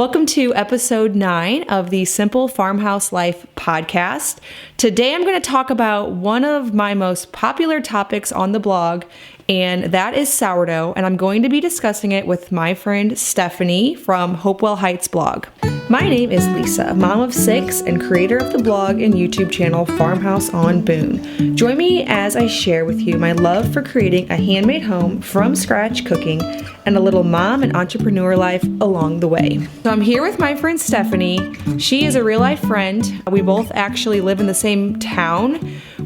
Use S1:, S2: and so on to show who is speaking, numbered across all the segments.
S1: Welcome to episode 9 of the Simple Farmhouse Life podcast. Today I'm going to talk about one of my most popular topics on the blog, and that is sourdough, and I'm going to be discussing it with my friend Stephanie from Hopewell Heights blog. My name is Lisa, mom of 6 and creator of the blog and YouTube channel Farmhouse on Boone. Join me as I share with you my love for creating a handmade home from scratch cooking and a little mom and entrepreneur life along the way. So I'm here with my friend Stephanie. She is a real life friend. We both actually live in the same town,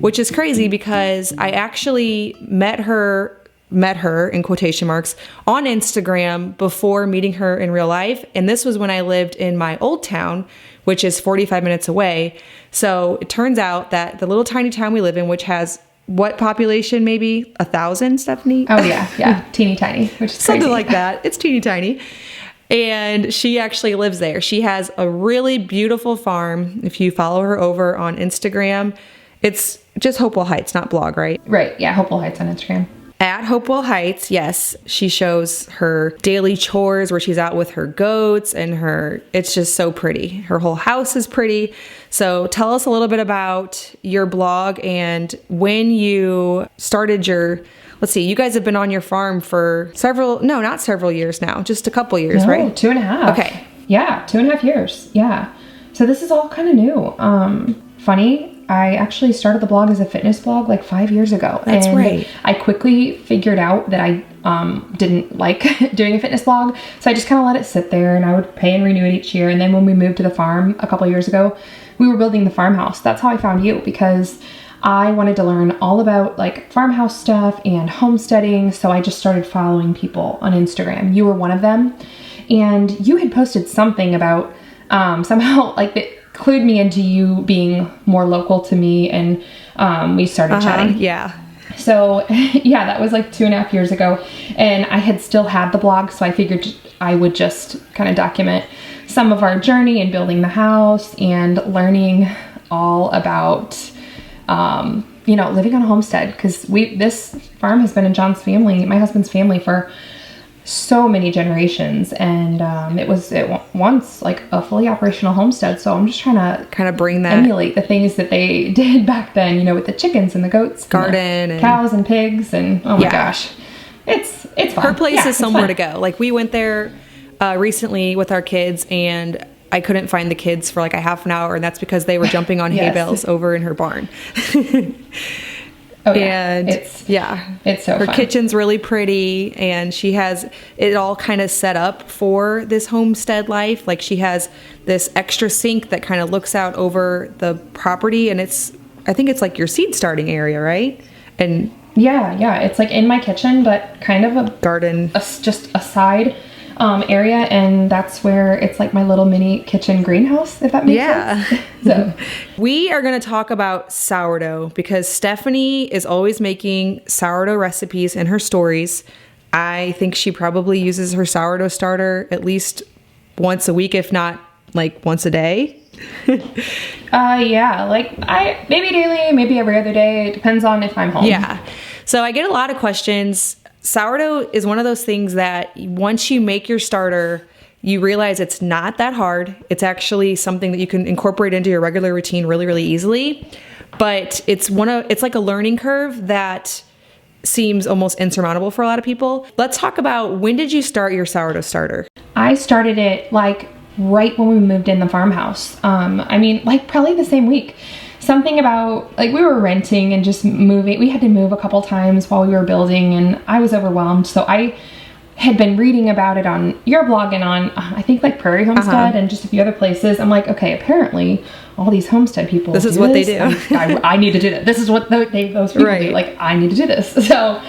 S1: which is crazy because I actually met her in quotation marks on Instagram before meeting her in real life. And this was when I lived in my old town, which is 45 minutes away. So it turns out that the little tiny town we live in, which has what population, maybe 1,000, Stephanie?
S2: Oh yeah. Teeny tiny, which is
S1: something
S2: crazy.
S1: like that. It's teeny tiny. And she actually lives there. She has a really beautiful farm. If you follow her over on Instagram, it's just Hopewell Heights, not blog, right?
S2: Right, yeah, Hopewell Heights on Instagram.
S1: At Hopewell Heights, yes, she shows her daily chores where she's out with her goats and it's just so pretty. Her whole house is pretty. So tell us a little bit about your blog and when you started let's see, you guys have been on your farm for not several years now, just a couple years, right?
S2: 2.5.
S1: Okay.
S2: Yeah, 2.5 years. Yeah. So this is all kind of new. Funny, I actually started the blog as a fitness blog like 5 years ago.
S1: That's right.
S2: I quickly figured out that I didn't like doing a fitness blog. So I just kind of let it sit there and I would pay and renew it each year. And then when we moved to the farm a couple years ago, we were building the farmhouse. That's how I found you, because I wanted to learn all about like farmhouse stuff and homesteading. So I just started following people on Instagram. You were one of them. And you had posted something about somehow like it clued me into you being more local to me, and we started chatting.
S1: Yeah.
S2: So yeah, that was like 2.5 years ago, and I had still had the blog, so I figured I would just kind of document some of our journey in building the house and learning all about living on a homestead, because this farm has been in John's family, my husband's family, for so many generations, and it was once like a fully operational homestead. So I'm just trying to
S1: kind of bring that,
S2: emulate the things that they did back then, with the chickens and the goats,
S1: garden
S2: and cows and pigs, and oh my gosh, it's fun.
S1: Her place is somewhere to go. Like we went there recently with our kids, and I couldn't find the kids for like a half an hour, and that's because they were jumping on hay bales over in her barn.
S2: Oh yeah,
S1: and
S2: it's so
S1: her
S2: fun.
S1: kitchen's really pretty, and she has it all kind of set up for this homestead life. Like she has this extra sink that kind of looks out over the property, and I think it's like your seed starting area, right? And
S2: yeah, it's like in my kitchen, but kind of a
S1: garden,
S2: just a side area, and that's where it's like my little mini kitchen greenhouse, if that makes sense. So
S1: we are going to talk about sourdough because Stephanie is always making sourdough recipes in her stories. I think she probably uses her sourdough starter at least once a week, if not like once a day. Maybe daily, maybe every other day. It depends on if I'm home. Yeah. So I get a lot of questions. Sourdough is one of those things that once you make your starter, you realize it's not that hard. It's actually something that you can incorporate into your regular routine really, really easily. But it's like a learning curve that seems almost insurmountable for a lot of people. Let's talk about, when did you start your sourdough starter?
S2: I started it like right when we moved in the farmhouse. Probably the same week. Something about, like, we were renting and just moving. We had to move a couple times while we were building, and I was overwhelmed. So I had been reading about it on your blog and on, I think, like Prairie Homestead and just a few other places. I'm like, okay, apparently all these homestead people
S1: This is what they do.
S2: I need to do this. This is what those people do. Like, I need to do this. So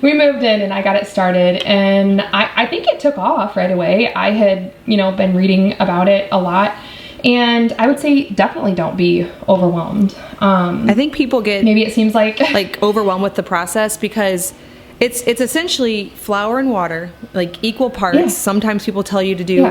S2: we moved in and I got it started, and I think it took off right away. I had, been reading about it a lot. And I would say definitely don't be overwhelmed.
S1: I think people get,
S2: maybe it seems like
S1: overwhelmed with the process because it's essentially flour and water, like equal parts. Yeah. Sometimes people tell you to do,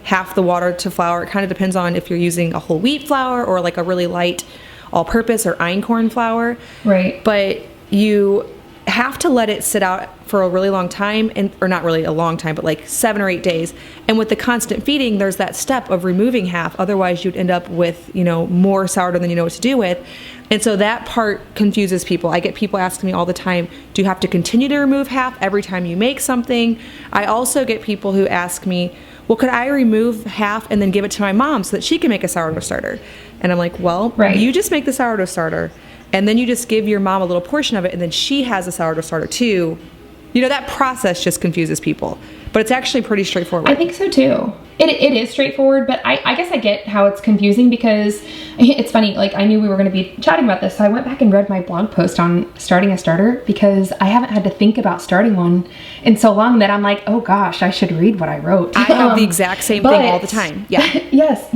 S1: half the water to flour. It kind of depends on if you're using a whole wheat flour or like a really light all-purpose or einkorn flour.
S2: Right.
S1: But you have to let it sit out for a really long time, or not really a long time, but like 7 or 8 days. And with the constant feeding, there's that step of removing half. Otherwise, you'd end up with, more sourdough than you know what to do with. And so that part confuses people. I get people asking me all the time, do you have to continue to remove half every time you make something? I also get people who ask me, well, could I remove half and then give it to my mom so that she can make a sourdough starter? And I'm like, well, you just make the sourdough starter, and then you just give your mom a little portion of it, and then she has a sourdough starter too. That process just confuses people, but it's actually pretty straightforward.
S2: I think so too. It is straightforward, but I guess I get how it's confusing, because it's funny, like I knew we were going to be chatting about this, so I went back and read my blog post on starting a starter, because I haven't had to think about starting one in so long that I'm like, oh gosh, I should read what I wrote.
S1: I have the exact same thing all the time. Yeah.
S2: Yes.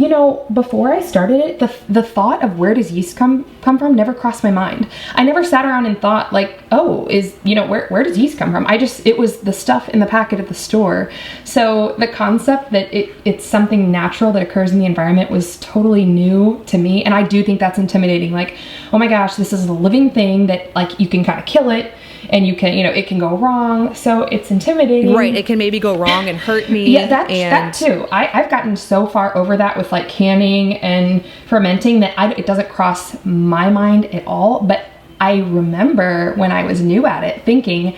S2: Before I started it, the thought of where does yeast come from never crossed my mind. I never sat around and thought like, oh, where does yeast come from? It was the stuff in the packet at the store. So the concept that it's something natural that occurs in the environment was totally new to me. And I do think that's intimidating. Like, oh my gosh, this is a living thing that like you can kind of kill it, and you can, it can go wrong. So it's intimidating.
S1: Right. It can maybe go wrong and hurt me.
S2: Yeah, that too. I've gotten so far over that with like canning and fermenting that it doesn't cross my mind at all. But I remember when I was new at it thinking,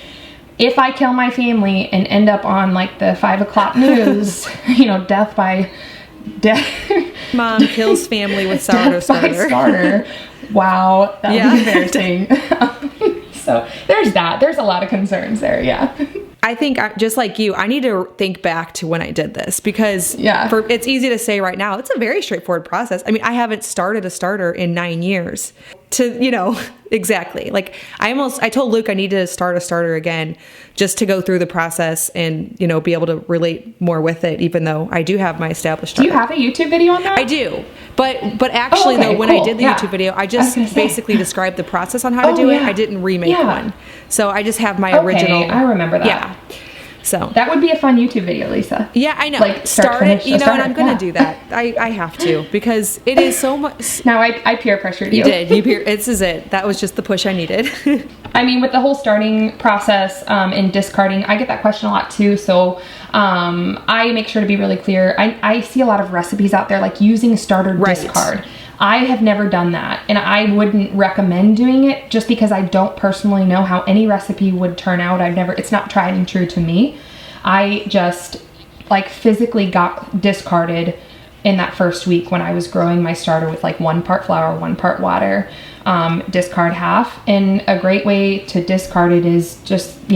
S2: if I kill my family and end up on like the 5 o'clock news, death by death.
S1: Mom kills family with sourdough starter.
S2: Wow, that would be embarrassing. So there's that. There's a lot of concerns there. Yeah.
S1: I think just like you, I need to think back to when I did this, because it's easy to say right now, it's a very straightforward process. I mean, I haven't started a starter in 9 years exactly. Like I told Luke I needed to start a starter again just to go through the process and, be able to relate more with it, even though I do have my established starter.
S2: Do you have a YouTube video on that?
S1: I do. But actually though, when I did the YouTube video, I just basically described the process on how to do it. I didn't remake one. So I just have my original.
S2: I remember that.
S1: Yeah. So
S2: that would be a fun YouTube video, Lisa.
S1: Yeah, I know.
S2: Like
S1: start it, and I'm going to do that. I have to, because it is so much.
S2: Now I peer pressured you.
S1: You did. This is it. That was just the push I needed.
S2: I mean, with the whole starting process and discarding, I get that question a lot too. So I make sure to be really clear. I see a lot of recipes out there like using starter discard. I have never done that, and I wouldn't recommend doing it just because I don't personally know how any recipe would turn out. It's not tried and true to me. I just like physically got discarded in that first week when I was growing my starter with like 1 part flour, 1 part water, discard half. And a great way to discard it is just,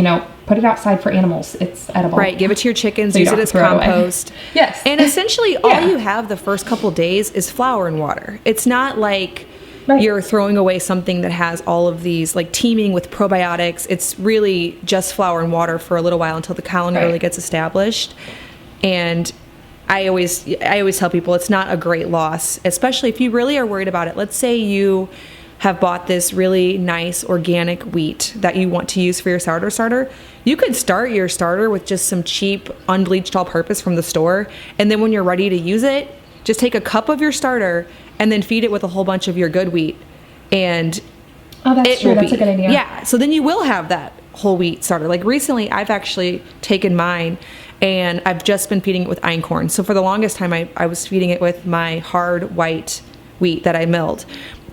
S2: put it outside for animals. It's edible.
S1: Right. Give it to your chickens. Use it as compost.
S2: Yes.
S1: And essentially all you have the first couple days is flour and water. It's not like you're throwing away something that has all of these like teeming with probiotics. It's really just flour and water for a little while until the colony really gets established. And I always tell people it's not a great loss, especially if you really are worried about it. Let's say you have bought this really nice organic wheat that you want to use for your sourdough starter. You could start your starter with just some cheap unbleached all-purpose from the store, and then when you're ready to use it, just take a cup of your starter and then feed it with a whole bunch of your good wheat, and
S2: that's true. That's a good idea.
S1: Yeah, so then you will have that whole wheat starter. Like recently, I've actually taken mine and I've just been feeding it with einkorn. So for the longest time, I was feeding it with my hard white wheat that I milled.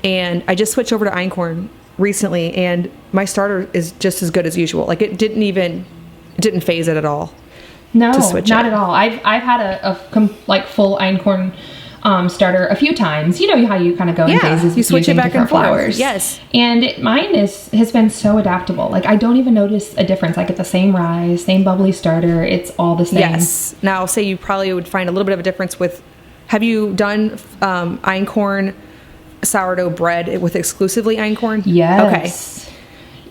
S1: And I just switched over to einkorn recently, and my starter is just as good as usual. Like it didn't phase it at all.
S2: No, not at all. I've had a full einkorn starter a few times. You know how you kind of go in phases.
S1: You switch it back and forth.
S2: Flours.
S1: Yes.
S2: And mine has been so adaptable. Like I don't even notice a difference. I get the same rise, same bubbly starter. It's all the same.
S1: Yes. Now, say you probably would find a little bit of a difference with. Have you done einkorn sourdough bread with exclusively einkorn?
S2: Yes.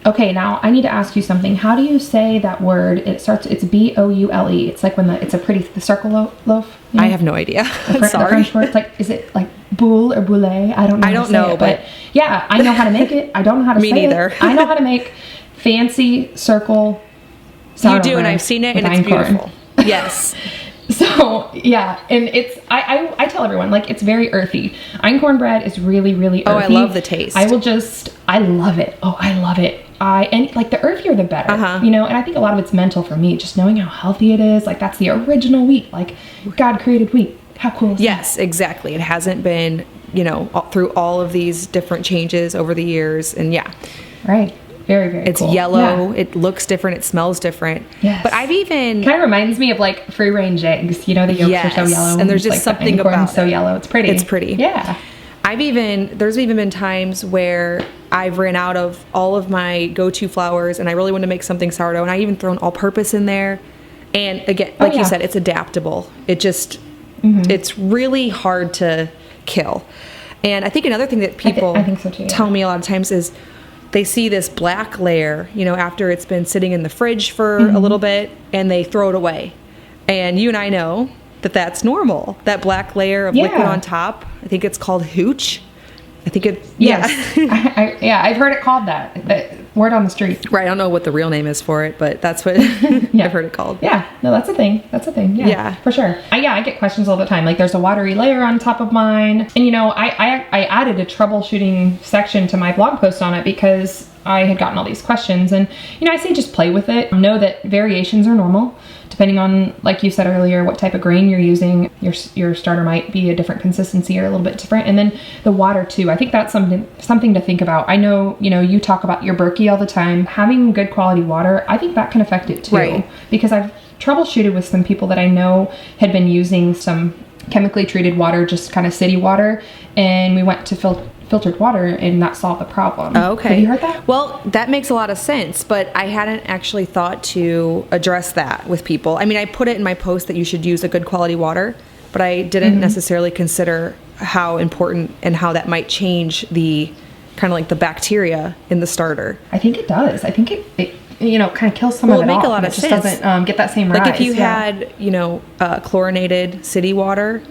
S2: Okay, now I need to ask you something. How do you say that word? It's Boule. It's like when it's a pretty circle loaf.
S1: I have no idea.
S2: The French word. It's like, is it like boule or boule? I don't know.
S1: I don't know,
S2: but yeah, I know how to make it. I don't know how to say
S1: neither.
S2: it. I know how to make fancy circle sourdough.
S1: You do, and I've seen it, and it's beautiful. Yes.
S2: So yeah, and I tell everyone, like, it's very earthy. Einkorn bread is really, really earthy.
S1: Oh, I love the taste.
S2: I love it. Oh, I love it. and like the earthier the better,
S1: Uh-huh.
S2: you know, and I think a lot of it's mental for me, just knowing how healthy it is. Like that's the original wheat, like God created wheat. How cool is that?
S1: Yes, exactly. It hasn't been, you know, through all of these different changes over the years. And yeah.
S2: Right. Very, very
S1: It's
S2: cool.
S1: yellow.
S2: Yeah.
S1: It looks different. It smells different.
S2: Yes.
S1: But I've even...
S2: Kind of reminds me of like free range eggs. You know, the yolks are so
S1: Yes,
S2: yellow.
S1: and there's just
S2: like
S1: something about
S2: so
S1: it.
S2: yellow. It's pretty.
S1: It's pretty.
S2: Yeah.
S1: There's even been times where I've ran out of all of my go-to flours and I really want to make something sourdough, and I even thrown all-purpose in there. And again, like you said, it's adaptable. It just, it's really hard to kill. And I think another thing that people
S2: I think so too, yeah.
S1: tell me a lot of times is they see this black layer, you know, after it's been sitting in the fridge for a little bit, and they throw it away. And you and I know that that's normal. That black layer of liquid on top, I think it's called hooch. I think it,
S2: Yes. I've heard it called that. Word on the street.
S1: Right, I don't know what the real name is for it, but that's what I've heard it called.
S2: Yeah, no, that's a thing. That's a thing. Yeah, for sure. I get questions all the time. Like, there's a watery layer on top of mine, and you know, I added a troubleshooting section to my blog post on it because I had gotten all these questions, and you know, I say just play with it. Know that variations are normal. Depending on, like you said earlier, what type of grain you're using, your starter might be a different consistency or a little bit different. And then the water too. I think that's something to think about. I know, you know, you talk about your Berkey all the time. Having good quality water, I think that can affect it too.
S1: Right.
S2: Because I've troubleshooted with some people that I know had been using some chemically treated water, just kind of city water, and we went to filtered water, and that solved the problem.
S1: Oh, okay.
S2: Have you heard that?
S1: Well, that makes a lot of sense, but I hadn't actually thought to address that with people. I mean, I put it in my post that you should use a good quality water, but I didn't necessarily consider how important and how that might change the kind of like the bacteria in the starter.
S2: I think it does. I think it you know, kind of kills some
S1: Well,
S2: of
S1: it
S2: it
S1: make a
S2: off,
S1: lot
S2: and
S1: of
S2: it just
S1: sense.
S2: doesn't get that same rise.
S1: Like if you had, you know, chlorinated city water,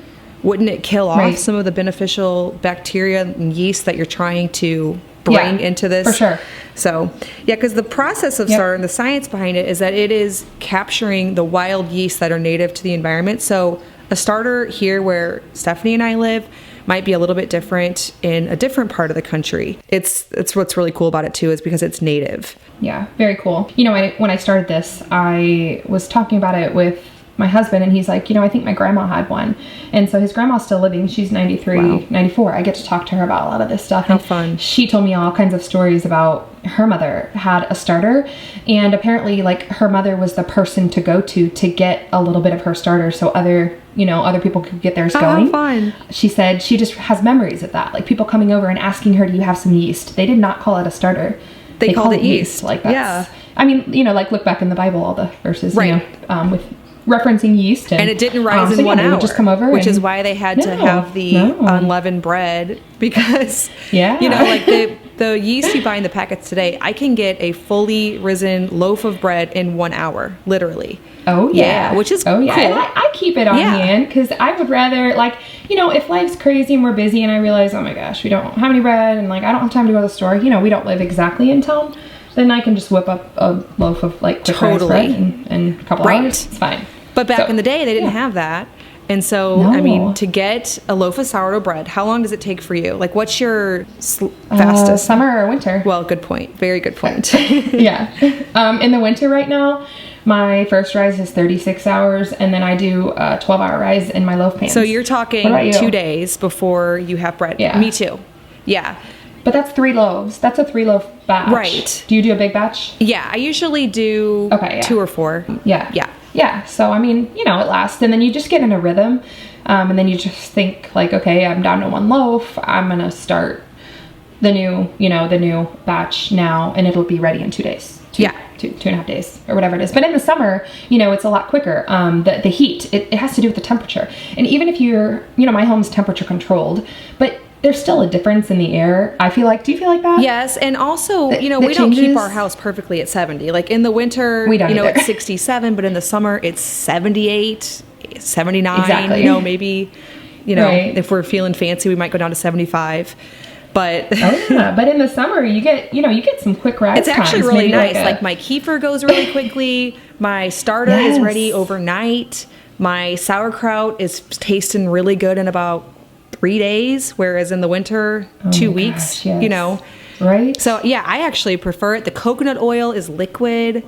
S1: wouldn't it kill off some of the beneficial bacteria and yeast that you're trying to bring into this?
S2: For sure.
S1: So, yeah, because the process of starter and the science behind it is that it is capturing the wild yeast that are native to the environment. So a starter here where Stephanie and I live might be a little bit different in a different part of the country. It's what's really cool about it too, is because it's native.
S2: Yeah, very cool. You know, when I started this, I was talking about it with my husband, and he's like, you know, I think my grandma had one. And so his grandma's still living. She's 93, 94. I get to talk to her about a lot of this stuff.
S1: How fun.
S2: She told me all kinds of stories about her mother had a starter, and apparently like her mother was the person to go to get a little bit of her starter so other people could get theirs going.
S1: How fun.
S2: She said she just has memories of that. Like people coming over and asking her, do you have some yeast? They did not call it a starter.
S1: They called it yeast.
S2: Like that's, I mean, you know, like look back in the Bible, all the verses,
S1: Right.
S2: you know, with referencing yeast, and
S1: it didn't rise in 1 hour.
S2: They would just come over,
S1: which is why they had to have the unleavened bread, because you know, like the yeast you buy in the packets today, I can get a fully risen loaf of bread in 1 hour, literally.
S2: Oh yeah,
S1: which is cool.
S2: And I keep it on hand because I would rather, like, you know, if life's crazy and we're busy and I realize, oh my gosh, we don't have any bread and like I don't have time to go to the store. You know, we don't live exactly in town. Then I can just whip up a loaf of like quick rice bread in a couple hours. It's fine.
S1: But back in the day, they didn't have that. And so, I mean, to get a loaf of sourdough bread, how long does it take for you? Like, what's your fastest?
S2: Summer or winter?
S1: Well, good point. Very good point.
S2: Yeah. In the winter right now, my first rise is 36 hours, and then I do a 12-hour rise in my loaf pans.
S1: So you're talking 2 days before you have bread.
S2: Yeah.
S1: Me too. Yeah.
S2: But that's 3 loaves. That's a 3-loaf batch.
S1: Right.
S2: Do you do a big batch?
S1: Yeah, I usually do 2 or 4.
S2: Yeah.
S1: Yeah.
S2: Yeah, so I mean, you know, it lasts, and then you just get in a rhythm, and then you just think like, okay, I'm down to 1 loaf. I'm gonna start the new batch now, and it'll be ready in 2 days. Two and a half days or whatever it is. But in the summer, you know, it's a lot quicker. The heat, it has to do with the temperature, and even if you're, you know, my home's temperature controlled, but there's still a difference in the air. I feel like, do you feel like that?
S1: Yes, and also, you know, we don't keep our house perfectly at 70. Like in the winter,
S2: we don't
S1: you know,
S2: either.
S1: it's 67, but in the summer, it's 78, 79.
S2: Exactly.
S1: You know, maybe, you know, if we're feeling fancy, we might go down to 75. But
S2: but in the summer, you get some quick rise.
S1: It's actually
S2: times,
S1: really nice. Like my kefir goes really quickly. My starter is ready overnight. My sauerkraut is tasting really good in about 3 days, whereas in the winter, 2 weeks, you know.
S2: Right?
S1: So yeah, I actually prefer it. The coconut oil is liquid.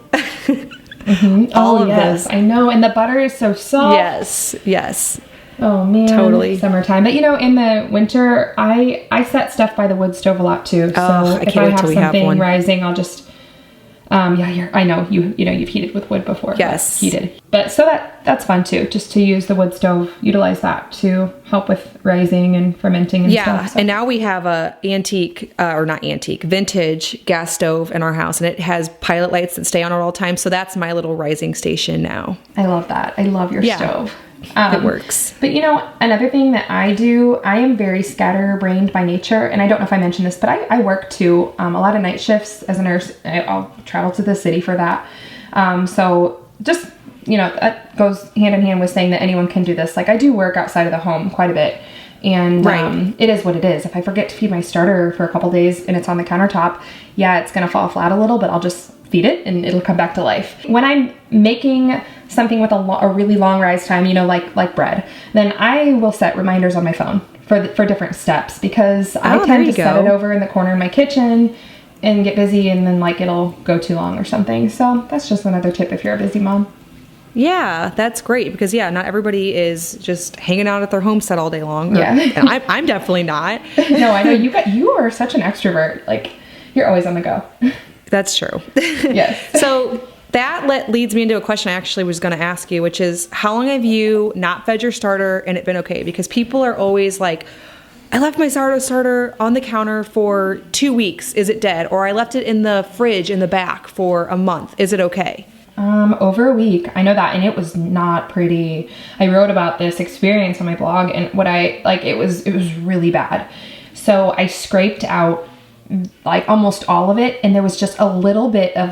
S2: All of this. I know. And the butter is so soft.
S1: Yes.
S2: Oh man,
S1: Totally.
S2: Summertime. But in the winter, I set stuff by the wood stove a lot too. So
S1: I
S2: if
S1: can't
S2: I
S1: wait
S2: have
S1: till we have
S2: something
S1: one.
S2: rising, I'll just I know you've heated with wood before.
S1: Yes.
S2: Heated. But so that's fun too, just to use the wood stove, utilize that to help with rising and fermenting and stuff. So.
S1: And now we have a vintage gas stove in our house, and it has pilot lights that stay on at all times. So that's my little rising station now.
S2: I love that. I love your stove.
S1: It works.
S2: But another thing that I do, I am very scatterbrained by nature. And I don't know if I mentioned this, but I work too, a lot of night shifts as a nurse. I'll travel to the city for that. So just, that goes hand in hand with saying that anyone can do this. Like I do work outside of the home quite a bit. And it is what it is. If I forget to feed my starter for a couple days and it's on the countertop, it's going to fall flat a little, but I'll just feed it and it'll come back to life. When I'm making something with a really long rise time, like bread, then I will set reminders on my phone for different steps, because I tend to set it over in the corner in my kitchen and get busy, and then it'll go too long or something. So that's just another tip if you're a busy mom.
S1: Yeah, that's great, because not everybody is just hanging out at their homestead all day long. And I'm definitely not.
S2: No, I know you are such an extrovert. Like you're always on the go.
S1: That's true.
S2: Yes.
S1: So that leads me into a question I actually was going to ask you, which is, how long have you not fed your starter and it been okay? Because people are always like, I left my sourdough starter on the counter for 2 weeks. Is it dead? Or I left it in the fridge in the back for a month. Is it okay?
S2: Over a week. I know that. And it was not pretty. I wrote about this experience on my blog, and it was really bad. So I scraped out almost all of it, and there was just a little bit of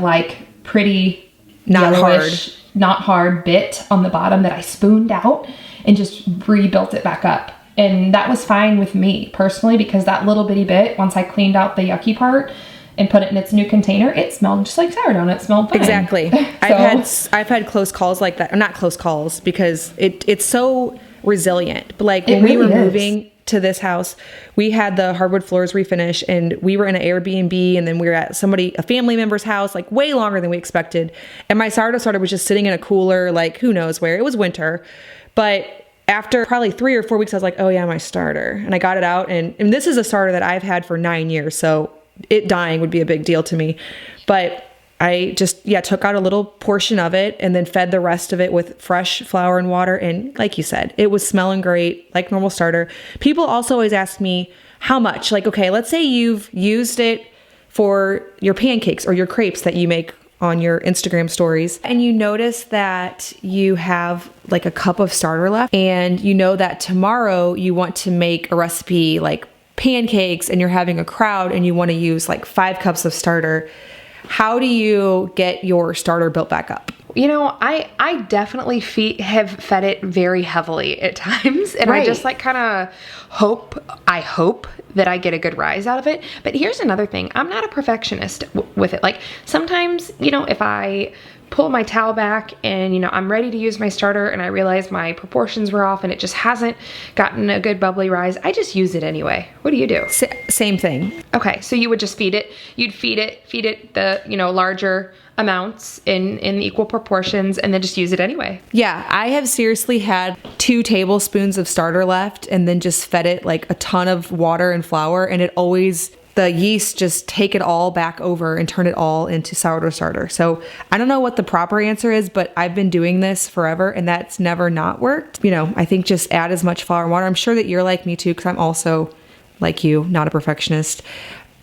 S2: pretty not hard bit on the bottom that I spooned out and just rebuilt it back up. And that was fine with me personally, because that little bitty bit, once I cleaned out the yucky part and put it in its new container, it smelled just like sourdough, and it smelled fine.
S1: Exactly. I've had close calls like that. Not close calls, because it's so resilient. But when we were moving to this house, we had the hardwood floors refinish, and we were in an Airbnb, and then we were at a family member's house, way longer than we expected. And my sourdough starter was just sitting in a cooler, who knows where. It was winter. But after probably 3 or 4 weeks, I was like, oh yeah, my starter. And I got it out, and this is a starter that I've had for 9 years. So it dying would be a big deal to me. But I just, took out a little portion of it and then fed the rest of it with fresh flour and water. And like you said, it was smelling great, like normal starter. People also always ask me how much. Okay, let's say you've used it for your pancakes or your crepes that you make on your Instagram stories, and you notice that you have a cup of starter left, and you know that tomorrow you want to make a recipe pancakes, and you're having a crowd and you want to use 5 cups of starter. How do you get your starter built back up?
S3: I definitely have fed it very heavily at times, and I just kind of hope that I get a good rise out of it. But here's another thing. I'm not a perfectionist with it. Sometimes, if I pull my towel back and, I'm ready to use my starter and I realize my proportions were off and it just hasn't gotten a good bubbly rise, I just use it anyway. What do you do?
S1: Same thing.
S3: Okay. So you would just feed it. You'd feed it the, larger amounts in equal proportions, and then just use it anyway.
S1: Yeah. I have seriously had 2 tablespoons of starter left and then just fed it a ton of water and flour, and the yeast just take it all back over and turn it all into sourdough starter. So I don't know what the proper answer is, but I've been doing this forever and that's never not worked. I think just add as much flour and water. I'm sure that you're like me too, because I'm also like you, not a perfectionist.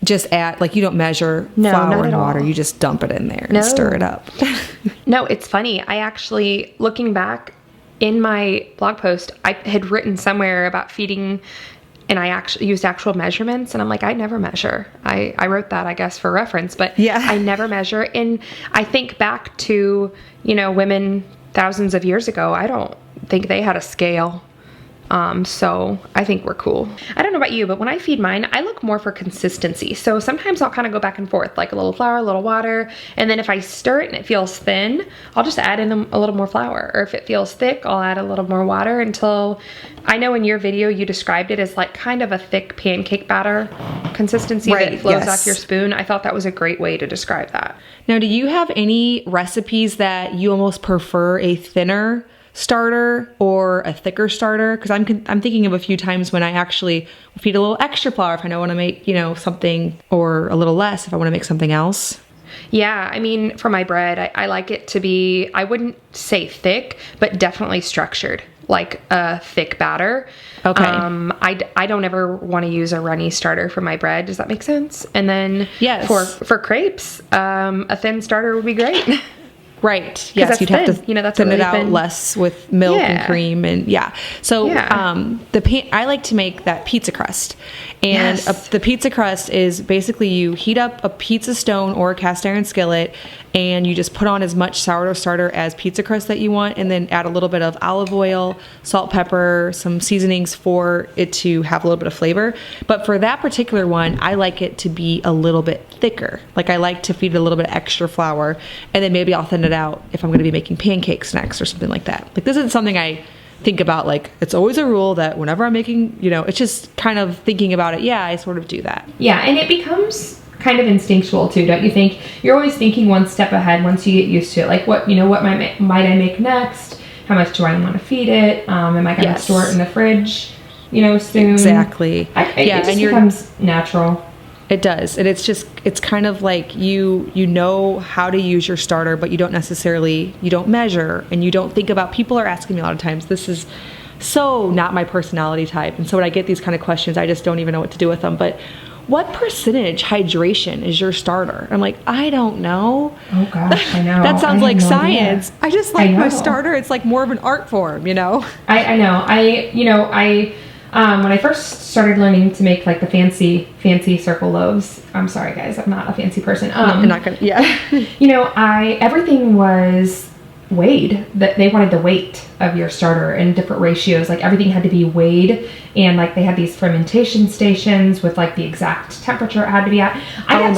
S1: Just add, you don't measure flour and water. You just dump it in there and stir it up.
S3: No, it's funny. I actually, looking back in my blog post, I had written somewhere about feeding, and I actually used actual measurements, and I'm like, I never measure. I wrote that, I guess, for reference, but I never measure. And I think back to, women thousands of years ago, I don't think they had a scale. So I think we're cool. I don't know about you, but when I feed mine, I look more for consistency. So sometimes I'll kind of go back and forth, like a little flour, a little water. And then if I stir it and it feels thin, I'll just add in a little more flour. Or if it feels thick, I'll add a little more water until, I know in your video, you described it as like kind of a thick pancake batter consistency that flows off your spoon. I thought that was a great way to describe that.
S1: Now, do you have any recipes that you almost prefer a thinner starter or a thicker starter? Because I'm thinking of a few times when I actually feed a little extra flour if I don't want to make, something, or a little less if I want to make something else.
S3: Yeah, I mean, for my bread, I like it to be, I wouldn't say thick, but definitely structured, like a thick batter.
S1: Okay.
S3: I don't ever want to use a runny starter for my bread. Does that make sense? And then
S1: yes,
S3: for crepes, a thin starter would be great.
S1: Right. Yes, you'd have to
S3: that's
S1: thin
S3: really
S1: it out
S3: thin.
S1: less with milk and cream and So I like to make that pizza crust. And the pizza crust is basically you heat up a pizza stone or a cast iron skillet and you just put on as much sourdough starter as pizza crust that you want, and then add a little bit of olive oil, salt, pepper, some seasonings for it to have a little bit of flavor. But for that particular one, I like it to be a little bit thicker. Like I like to feed it a little bit extra flour, and then maybe I'll thin it out if I'm going to be making pancakes next or something like that. Like this isn't something I think about, like it's always a rule that whenever I'm making, it's just kind of thinking about it. Yeah, I sort of do that.
S2: Yeah, and it becomes kind of instinctual too, don't you think? You're always thinking one step ahead once you get used to it. Like what might I make next? How much do I want to feed it? Am I going to store it in the fridge, soon?
S1: Exactly.
S2: It just becomes natural.
S1: It does. And it's kind of like you know how to use your starter, but you don't measure, and you don't think about, people are asking me a lot of times, this is so not my personality type. And so when I get these kind of questions, I just don't even know what to do with them. But what percentage hydration is your starter? I'm like, I don't know.
S2: Oh gosh, I know.
S1: That sounds like science.
S2: Idea.
S1: I just like my starter. It's like more of an art form,
S2: I know. When I first started learning to make like the fancy circle loaves, I'm sorry guys, I'm not a fancy person.
S1: I'm not gonna,
S2: everything was weighed. That they wanted the weight of your starter in different ratios. Like everything had to be weighed, and like they had these fermentation stations with like the exact temperature it had to be at. I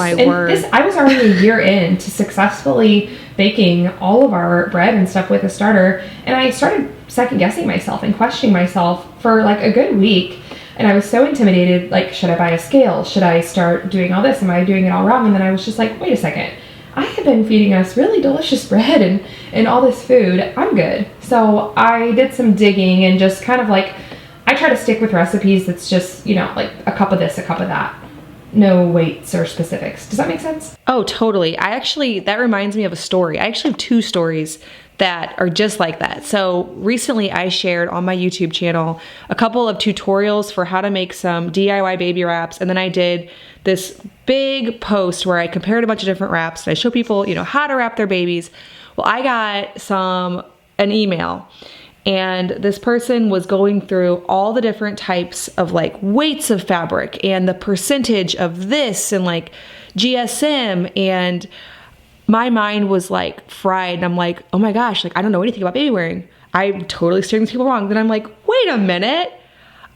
S2: was already a year in to successfully baking all of our bread and stuff with a starter, and I started second guessing myself and questioning myself for like a good week. And I was so intimidated, like, should I buy a scale? Should I start doing all this? Am I doing it all wrong? And then I was just like, wait a second. I have been feeding us really delicious bread and all this food. I'm good. So I did some digging and just kind of like, I try to stick with recipes that's just, like a cup of this, a cup of that. No weights or specifics. Does that make sense?
S1: Oh, totally. That reminds me of a story. I actually have two stories that are just like that. So recently I shared on my YouTube channel a couple of tutorials for how to make some DIY baby wraps. And then I did this big post where I compared a bunch of different wraps and I show people, how to wrap their babies. Well, I got an email, and this person was going through all the different types of like weights of fabric and the percentage of this and like GSM, and my mind was like fried. And I'm like, oh my gosh, like I don't know anything about baby wearing. I'm totally steering people wrong. Then I'm like, wait a minute.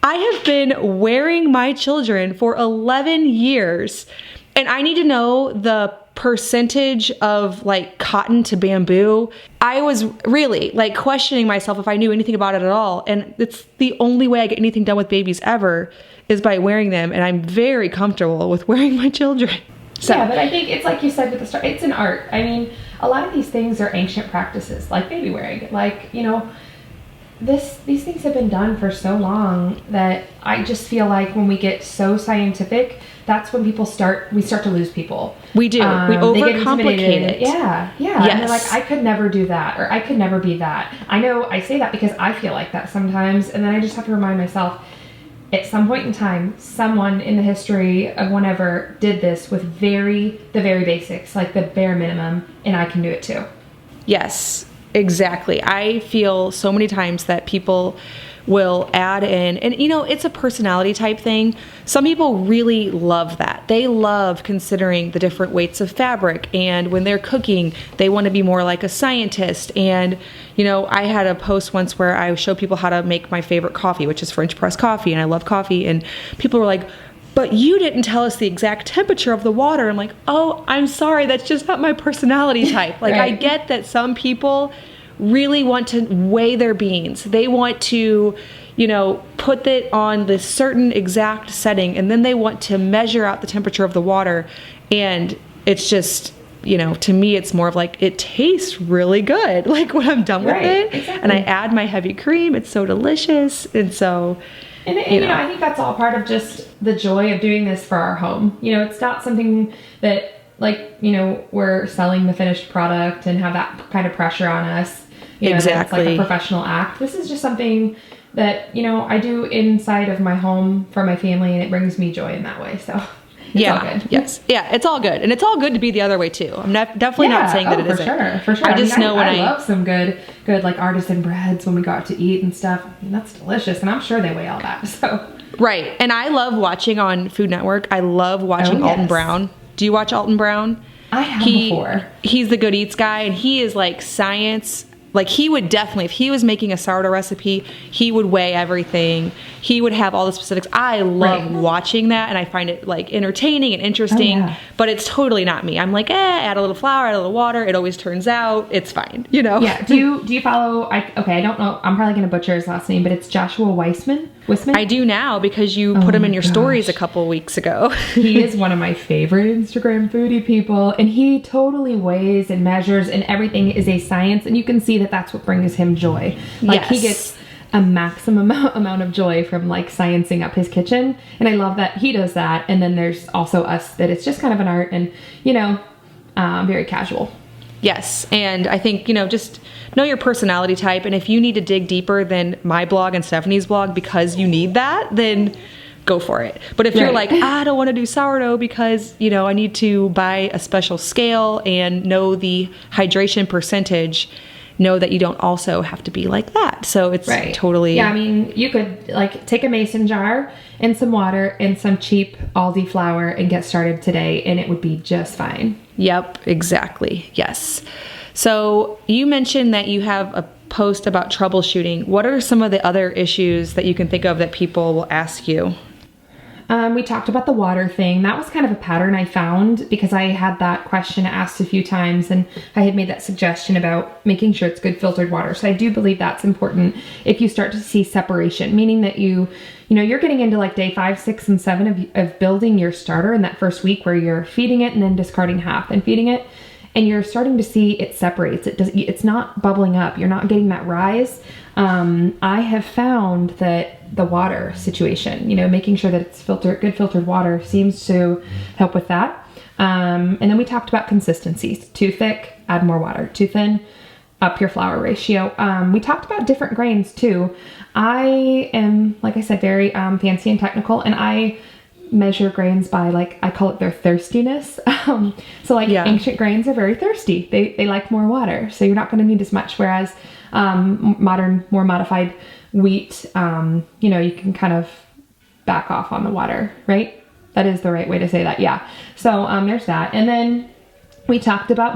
S1: I have been wearing my children for 11 years, and I need to know the percentage of like cotton to bamboo. I was really like questioning myself if I knew anything about it at all. And it's the only way I get anything done with babies ever is by wearing them. And I'm very comfortable with wearing my children. So.
S2: Yeah, but I think it's like you said with the start, it's an art. I mean, a lot of these things are ancient practices, like baby wearing. Like, these things have been done for so long that I just feel like when we get so scientific, that's when we start to lose people.
S1: We do. We overcomplicate it.
S2: Yeah.
S1: Yes.
S2: And they're like, I could never do that, or I could never be that. I know I say that because I feel like that sometimes, and then I just have to remind myself, at some point in time, someone in the history of whenever did this with the very basics, like the bare minimum, and I can do it too.
S1: Yes, exactly. I feel so many times that people will add in, and it's a personality type thing. Some people really love that. They love considering the different weights of fabric, and when they're cooking, they want to be more like a scientist. And I had a post once where I showed people how to make my favorite coffee, which is French press coffee, and I love coffee, and people were like, but you didn't tell us the exact temperature of the water. I'm like, oh, I'm sorry, that's just not my personality type. Like,
S2: Right.
S1: I get that some people really want to weigh their beans. They want to, put it on this certain exact setting, and then they want to measure out the temperature of the water. And it's just, to me, it's more of like, it tastes really good. Like when I'm done with
S2: Right,
S1: it,
S2: exactly.
S1: and I add my heavy cream, it's so delicious. And so,
S2: And I think that's all part of just the joy of doing this for our home. It's not something that we're selling the finished product and have that kind of pressure on us. That it's
S1: Exactly.
S2: like a professional act. This is just something that, I do inside of my home for my family, and it brings me joy in that way. So it's all good.
S1: Yes. Yeah, it's all good. And it's all good to be the other way too. I'm definitely not saying that it isn't.
S2: For sure.
S1: I just know when
S2: I love some good like artisan breads when we go out to eat and stuff. And that's delicious, and I'm sure they weigh all that. So
S1: Right. And I love watching on Food Network. I love watching
S2: Oh,
S1: Alton
S2: yes.
S1: Brown. Do you watch Alton Brown?
S2: I have before.
S1: He's the Good Eats guy, and he is like science. Like, he would definitely, if he was making a sourdough recipe, he would weigh everything. He would have all the specifics. I love
S2: Right.
S1: watching that, and I find it like entertaining and interesting,
S2: Oh, yeah.
S1: but it's totally not me. I'm like, add a little flour, add a little water. It always turns out it's fine,
S2: Yeah. Do you follow? I don't know. I'm probably gonna butcher his last name, but it's Joshua Weissman.
S1: I do now because you put him
S2: my
S1: in your stories a
S2: gosh.
S1: couple weeks ago.
S2: He is one of my favorite Instagram foodie people, and he totally weighs and measures, and everything is a science, and you can see that that's what brings him joy. Like, he
S1: Yes.
S2: gets a maximum amount of joy from like sciencing up his kitchen, and I love that he does that. And then there's also us, that it's just kind of an art, and very casual.
S1: Yes. And I think, just know your personality type. And if you need to dig deeper than my blog and Stephanie's blog because you need that, then go for it. But if you're
S2: Right.
S1: like, I don't want to do sourdough because, I need to buy a special scale and know the hydration percentage, know that you don't also have to be like that. So it's totally...
S2: Yeah, I mean, you could like take a mason jar and some water and some cheap Aldi flour and get started today, and it would be just fine.
S1: Yep, exactly. Yes. So you mentioned that you have a post about troubleshooting. What are some of the other issues that you can think of that people will ask you?
S2: We talked about the water thing. That was kind of a pattern I found because I had that question asked a few times, and I had made that suggestion about making sure it's good filtered water. So I do believe that's important if you start to see separation, meaning that you're getting into like day 5, 6, and 7 of building your starter in that first week where you're feeding it and then discarding half and feeding it. And you're starting to see it separates. It's not bubbling up. You're not getting that rise. I have found that the water situation, making sure that it's good filtered water seems to help with that. And then we talked about consistencies. Too thick, add more water. Too thin, up your flour ratio. We talked about different grains too. I am, like I said, very fancy and technical, and I measure grains by, like, I call it their thirstiness. Ancient grains are very thirsty. They like more water, so you're not going to need as much. Whereas modern, more modified wheat, you can kind of back off on the water, right? That is the right way to say that. Yeah. So there's that. And then we talked about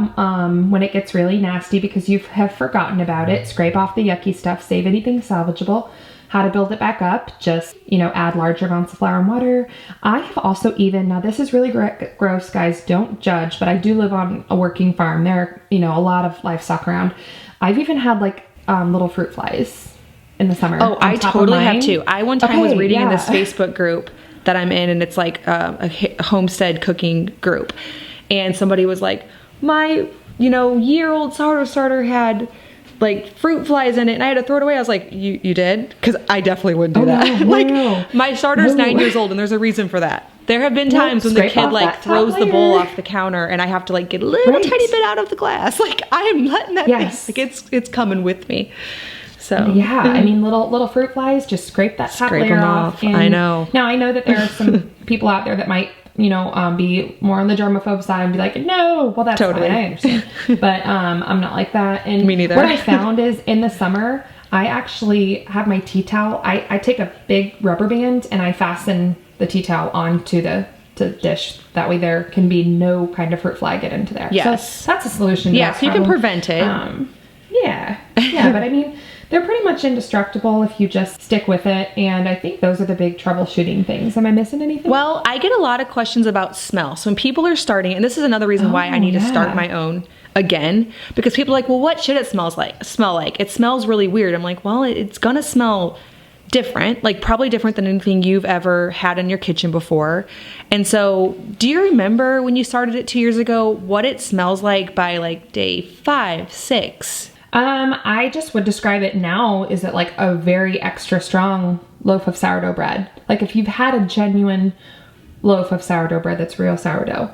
S2: when it gets really nasty because you have forgotten about it, scrape off the yucky stuff, save anything salvageable. How to build it back up, just, add larger amounts of flour and water. I have also now this is really gross, guys, don't judge, but I do live on a working farm. There are, a lot of livestock around. I've even had like little fruit flies in the summer.
S1: Oh, I totally have too. I one time was reading in this
S2: yeah.
S1: Facebook group that I'm in, and it's like a homestead cooking group. And somebody was like, my, year-old sourdough starter had like fruit flies in it, and I had to throw it away. I was like, you did? Because I definitely wouldn't do that.
S2: No,
S1: like,
S2: no.
S1: my starter's
S2: No.
S1: 9 years old, and there's a reason for that. There have been times when the
S2: scrape
S1: kid
S2: off
S1: like
S2: that top
S1: throws the bowl
S2: layer.
S1: off the counter, and I have to like get a little
S2: Right.
S1: tiny bit out of the glass. Like, I am letting that
S2: Yes.
S1: thing, like it's coming with me. So
S2: Yeah, I mean, little fruit flies, just scrape that top
S1: Scrape
S2: layer
S1: them
S2: off.
S1: off.
S2: And
S1: I know.
S2: Now, I know that there are some people out there that might, be more on the germaphobe side and be like, no, well, that's
S1: Totally.
S2: fine, I understand. But I'm not like that. And
S1: Me neither.
S2: what I found is in the summer, I actually have my tea towel. I take a big rubber band and I fasten the tea towel onto the dish. That way there can be no kind of fruit fly get into there.
S1: Yes.
S2: So that's a solution to that
S1: so you can
S2: problem.
S1: prevent it.
S2: Yeah, but I mean, they're pretty much indestructible if you just stick with it. And I think those are the big troubleshooting things. Am I missing anything?
S1: Well, I get a lot of questions about smell. So when people are starting, and this is another reason why I need to start my own again, because people are like, well, what should it smell like? It smells really weird. I'm like, well, it's gonna smell different, like probably different than anything you've ever had in your kitchen before. And so do you remember when you started it 2 years ago, what it smells like by like day 5, 6?
S2: I just would describe it now is it like a very extra strong loaf of sourdough bread. Like if you've had a genuine loaf of sourdough bread that's real sourdough,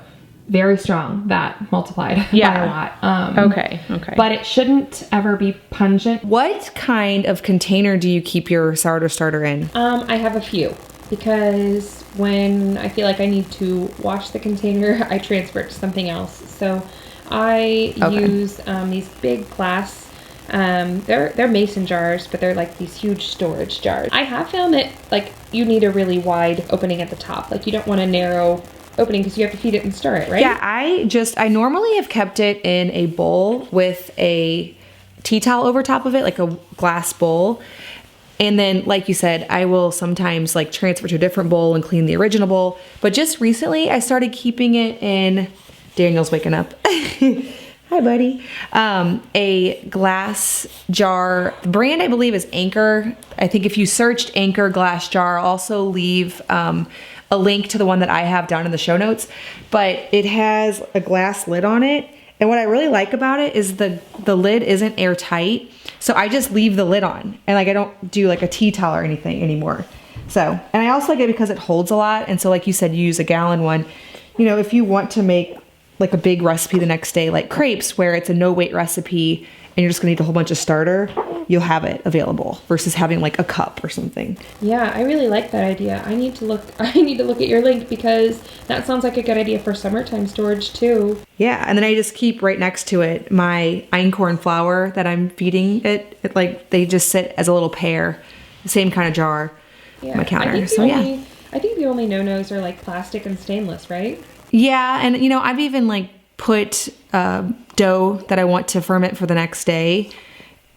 S2: very strong, that multiplied by a lot.
S1: Okay.
S2: But it shouldn't ever be pungent.
S1: What kind of container do you keep your sourdough starter in?
S2: I have a few because when I feel like I need to wash the container, I transfer it to something else. So I use these big glass, they're mason jars, but they're like these huge storage jars. I have found that like you need a really wide opening at the top. Like you don't want a narrow opening because you have to feed it and stir it, right?
S1: Yeah, I normally have kept it in a bowl with a tea towel over top of it, like a glass bowl. And then, like you said, I will sometimes like transfer to a different bowl and clean the original bowl. But just recently, I started keeping it in, Daniel's waking up. Hi, buddy. A glass jar. The brand, I believe, is Anchor. I think if you searched Anchor glass jar, I'll also leave a link to the one that I have down in the show notes. But it has a glass lid on it. And what I really like about it is the lid isn't airtight. So I just leave the lid on. And like I don't do like a tea towel or anything anymore. So, and I also like it because it holds a lot. And so like you said, you use a gallon one. You know, if you want to make like a big recipe the next day, like crepes, where it's a no weight recipe and you're just gonna need a whole bunch of starter, you'll have it available versus having like a cup or something.
S2: Yeah, I really like that idea. I need to look at your link because that sounds like a good idea for summertime storage too.
S1: Yeah, and then I just keep right next to it my einkorn flour that I'm feeding it. Like they just sit as a little pair, the same kind of jar on my counter.
S2: I think the only no-nos are like plastic and stainless, right?
S1: Yeah, and you know, I've even like put dough that I want to ferment for the next day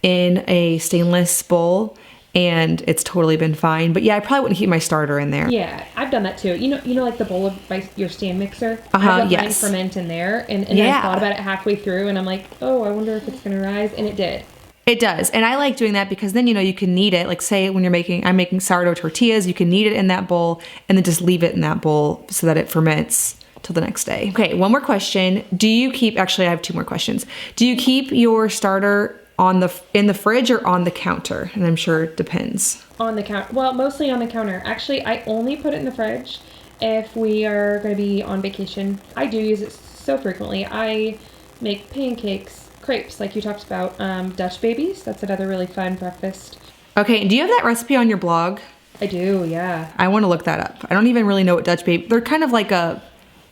S1: in a stainless bowl, and it's totally been fine. But yeah, I probably wouldn't keep my starter in there.
S2: Yeah, I've done that too. You know, like the bowl of your stand mixer. I let mine ferment in there, and I thought about it halfway through, and I'm like, oh, I wonder if it's gonna rise, and it did.
S1: It does, and I like doing that because then you know you can knead it. Like say when I'm making sourdough tortillas, you can knead it in that bowl, and then just leave it in that bowl so that it ferments till the next day. Okay, one more question. Actually, I have 2 more questions. Do you keep your starter in the fridge or on the counter? And I'm sure it depends.
S2: On the counter. Well, mostly on the counter. Actually, I only put it in the fridge if we are going to be on vacation. I do use it so frequently. I make pancakes, crepes, like you talked about, Dutch babies. That's another really fun breakfast.
S1: Okay, and do you have that recipe on your blog?
S2: I do, yeah.
S1: I want to look that up. I don't even really know what Dutch baby. They're kind of like a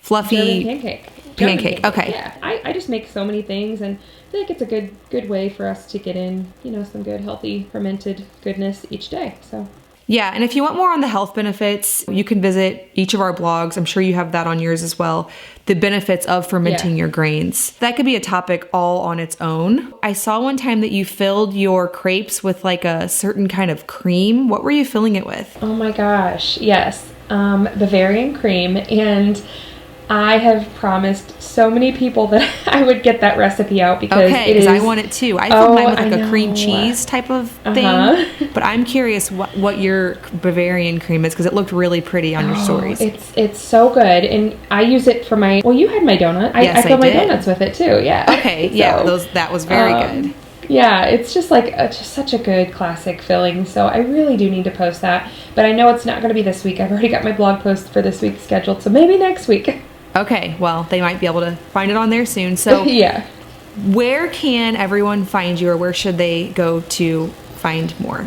S1: fluffy pancake. Okay.
S2: Yeah, I just make so many things, and I feel like it's a good way for us to get in, you know, some good healthy fermented goodness each day. So
S1: yeah, and if you want more on the health benefits, you can visit each of our blogs. I'm sure you have that on yours as well. The benefits of fermenting your grains. That could be a topic all on its own. I saw one time that you filled your crepes with like a certain kind of cream. What were you filling it with?
S2: Oh my gosh, yes, Bavarian cream. And I have promised so many people that I would get that recipe out because
S1: I want it too. I filled mine with like a cream cheese type of thing, but I'm curious what your Bavarian cream is because it looked really pretty on your stories.
S2: It's so good, and I use it for my. Well, you had my donut. I filled my donuts with it too. Yeah.
S1: Okay. Yeah. That was very good.
S2: Yeah, it's just like just such a good classic filling. So I really do need to post that, but I know it's not going to be this week. I've already got my blog post for this week scheduled, so maybe next week.
S1: Okay, well, they might be able to find it on there soon. So
S2: yeah.
S1: Where can everyone find you, or where should they go to find more?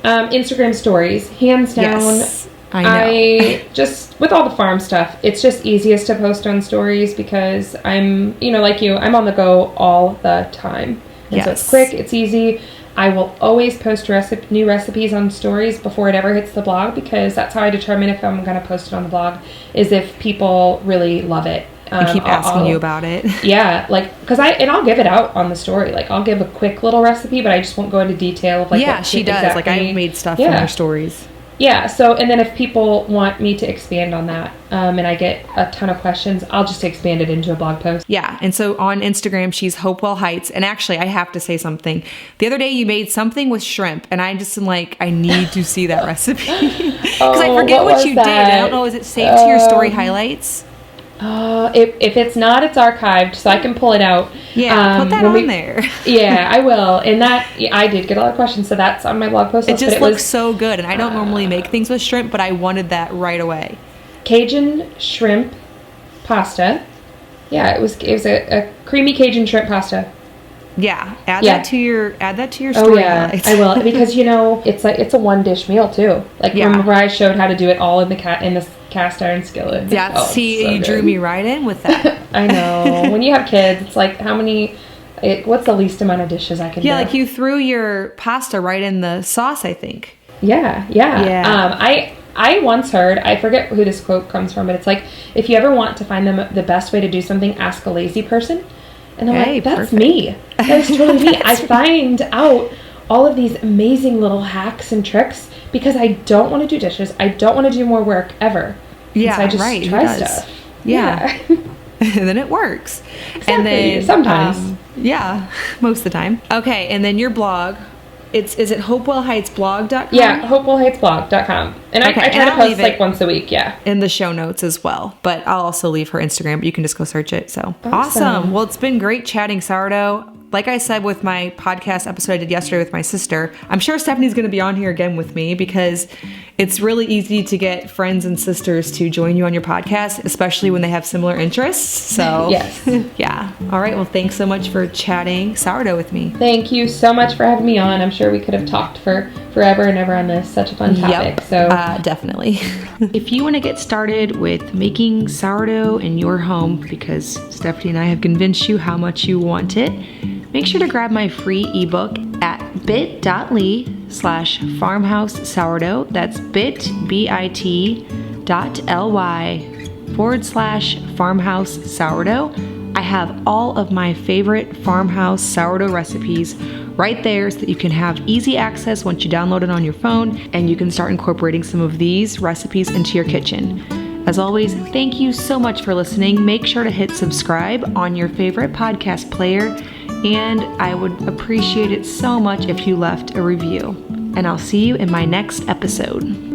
S2: Instagram stories, hands down.
S1: Yes, I know.
S2: I just, with all the farm stuff, it's just easiest to post on stories because I'm, like you, I'm on the go all the time. And so it's quick, it's easy. I will always post new recipes on stories before it ever hits the blog, because that's how I determine if I'm going to post it on the blog, is if people really love it.
S1: And keep asking you about it.
S2: Yeah, like, because I'll give it out on the story. Like, I'll give a quick little recipe, but I just won't go into detail of, like,
S1: yeah, she does. Exactly. Like, I've made stuff from her stories.
S2: Yeah, so, and then if people want me to expand on that, and I get a ton of questions, I'll just expand it into a blog post.
S1: Yeah, and so on Instagram, she's Hopewell Heights. And actually, I have to say something. The other day, you made something with shrimp, and I just am like, I need to see that recipe. Because I forget what you did. I don't know, is it saved to your story highlights?
S2: If it's not, it's archived, so I can pull it out.
S1: Yeah, put that on there.
S2: Yeah, I will. And that, I did get a lot of questions, so that's on my blog post.
S1: It just looks so good, and I don't normally make things with shrimp, but I wanted that right away.
S2: Cajun shrimp pasta. Yeah, it was a creamy Cajun shrimp pasta.
S1: Yeah, add that to your story highlights.
S2: I will, because it's a one dish meal too. Like, remember I showed how to do it all in the cast iron skillet.
S1: Yeah, you drew me right in with that.
S2: I know. When you have kids, it's like, what's the least amount of dishes I can do?
S1: Yeah, like you threw your pasta right in the sauce, I think.
S2: Yeah. I once heard, I forget who this quote comes from, but it's like, if you ever want to find the best way to do something, ask a lazy person. And I'm like, that's perfect. Me. That's totally me. I find out all of these amazing little hacks and tricks because I don't want to do dishes. I don't want to do more work ever.
S1: Yeah,
S2: so I just try stuff.
S1: Yeah. And then it works.
S2: Exactly.
S1: And then
S2: sometimes.
S1: Most of the time. Okay, and then your blog. Is it hopewellheightsblog.com?
S2: Yeah, hopewellheightsblog.com. And I try to post like once a week,
S1: in the show notes as well. But I'll also leave her Instagram, but you can just go search it. So awesome. Well, it's been great chatting sourdough. Like I said with my podcast episode I did yesterday with my sister, I'm sure Stephanie's going to be on here again with me because it's really easy to get friends and sisters to join you on your podcast, especially when they have similar interests. So
S2: yes.
S1: Yeah. All right. Well, thanks so much for chatting sourdough with me.
S2: Thank you so much for having me on. I'm sure we could have talked for forever and ever on this. Such a fun topic.
S1: Yep.
S2: So
S1: definitely. If you want to get started with making sourdough in your home, because Stephanie and I have convinced you how much you want it, make sure to grab my free ebook at bit.ly/farmhouse sourdough. That's bit.ly/farmhouse sourdough. I have all of my favorite farmhouse sourdough recipes right there so that you can have easy access once you download it on your phone, and you can start incorporating some of these recipes into your kitchen. As always, thank you so much for listening. Make sure to hit subscribe on your favorite podcast player, and I would appreciate it so much if you left a review. And I'll see you in my next episode.